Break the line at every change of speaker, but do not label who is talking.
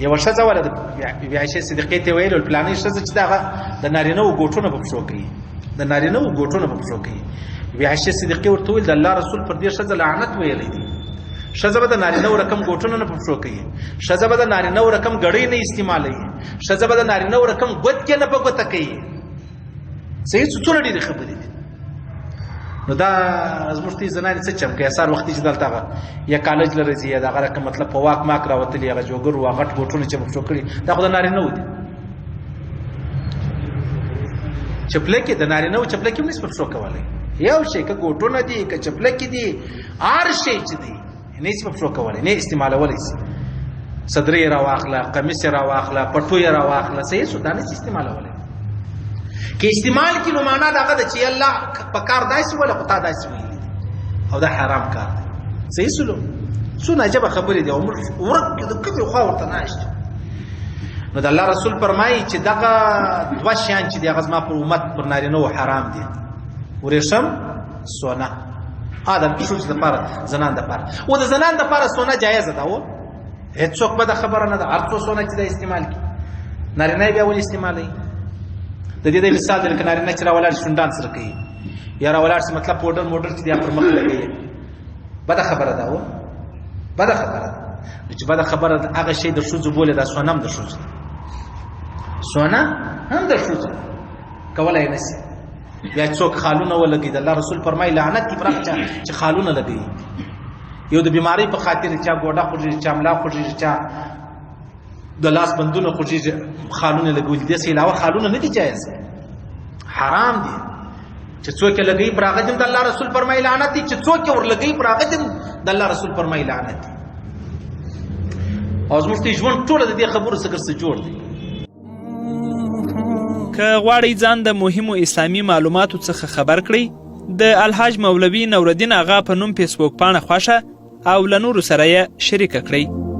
یوه ښځه وله بې عایشې صدیقې ته ویل پلانۍ ښځه چې دغه د نارینهو ګوټونه په پښو کوي د نارینهو ګوټونه په پښو کوي بې عایشې صدیقې ورته وویل د الله رسول پر دې ښځه لعنت ویلی دی ښځه به د نارینهو رقم ګوټونه نه په پښو کوي ښځه به د نارینهو رقم ګړۍ نه استعمالوي ښځه به د نارینهو رقم ګوتکې نه په ګوته کوي صحیح څونه ډېرې خبرې دي نو دا زموږ ته زنانې څه چم کوي سهار وختي چې دلته هغه یا کالج له راځي یا دغه رقم مطلب په واک ماک راوتلي هغه جوګر و غټ ګوټونه چې په پښو کړي دا خو د نارینهو دي چپلکې د نارینهو چپلکې هم نشي په پښو کولی یو شی که ګوټونه دي که چپلکې دي هر شی چې دی نشي په پښو کولی نه استعمالولی شي صدرې یې راواخله قمیص یې راواخله پټو یې راواخله صحیح شو دا نشي استعمالولی که استعمال کی نو معنا دغه د چې الله په کار داسې ولا خو تا داسې ویلي او دا حرام کار دی صحیح سلو څونه عجبه خبرې دي عمر ورک د کومې خوا ورته ناشته نو د الله رسول فرمایي چې دغه دوه شیان چې دي هغه زما پر امت پر نارینهو حرام دي ورېښم سونه د ښځو دپاره زنان دپاره و د زنان دپاره سونه جایزه ده و هېڅوک بده خبره نه ده هر څو سونه چې دا استعمال کړي نارینه یې بیا ولې استعمالوي د دې د مثال دی لکه نارینه چې راولاړ شي شونډان سره کوي یا راولاړ شي مطلب پوډر موډر چې دی پر مخ لګوي بده خبره ده و بده خبره ده چې بده خبره ده هغه شی د ښځو بولې دا سونه هم د ښځو سونه هم د ښځو کولی نه شي بیا څوک خالونه ولګوي د الله رسول فرمایي لعنت دي پر هغه چا چې خالونه لګوي یو د بیمارۍ په خاطر چا ګوډه خوږېږي چا ملا خوږېږي چا د لاس بندونه خوږېږي خالونه لګولي دې څه علاوه خالونه نه دي جایز حرام دي چې څوک یې لګوي پر هغه هم د الله رسول فرمایي لعنت دي چې څوک یې ورلګوي پر هغه هم د الله رسول فرمایي لعنت دي او زموږ ته ژوند ټوله د دې خبرو څخه جوړ دی
که غواړئ ځان د مهمو اسلامي معلوماتو څخه خبر کړئ د الحاج مولوي نورالدین اغا په نوم فیسبوک پاڼه خوښه او له نورو سره یې شریکه کړئ